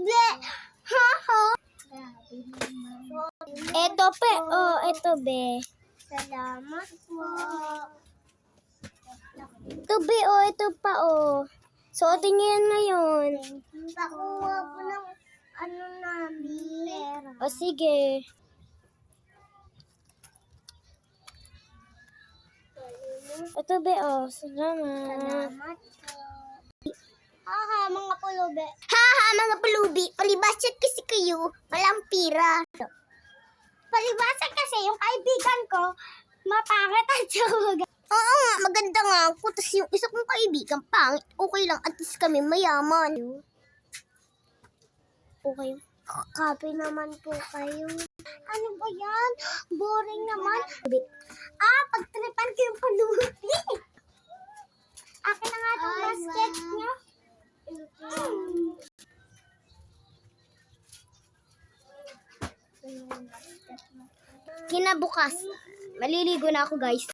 Be. Ha ha. Ito pe, oh, ito be. Salamat po. Ito be, oh, ito pa, oh. Suotin niyo yan ngayon. Pakuha po ng ano namin. O sige. Ito be, oh. Salamat. Salamat po. Haha, mga pulubi. Haha, mga pulubi. Palibasa kasi kayo. Walang pira. Palibasa kasi yung kaibigan ko, mapangit at siyang oo nga, maganda nga ako. Tapos yung isa kong kaibigan, pangit. Okay lang, at least kami mayaman. Okay. Kape naman po kayo. Ano ba yan? Boring naman. Pagtripan ko yung palubi. Akin na nga itong basket niya. Kinabukas, maliligo na ako guys.